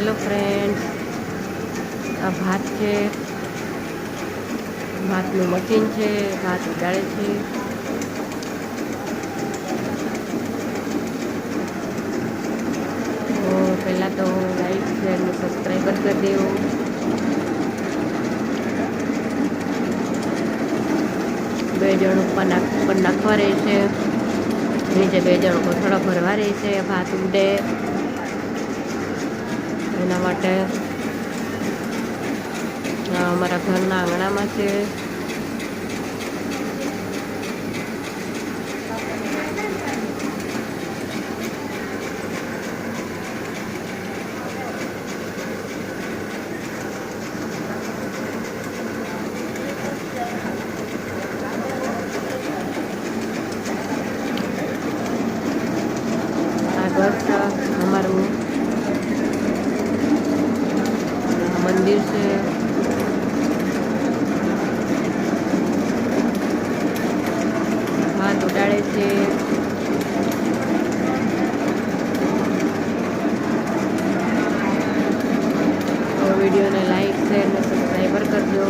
Hello friends, આ ભાત છે, ભાતનું મશીન છે, ભાત ઉડાડે છે. તો પહેલાં તો લાઈક શેર ને સબસ્ક્રાઈબર કરી દેવો. બે જણ ઉપર નાખવા રહેશે, નીચે બે જણ કોથળા ભરવા રહેશે, ભાત ઉડે એના માટે. અમારા ઘરના આંગણામાં છે. આ ઘર છે અમારું, મંદિર છે. ભાત ઉડાડે છે. તો વિડીયોને લાઈક શેર ને સબસ્ક્રાઈબર કરજો.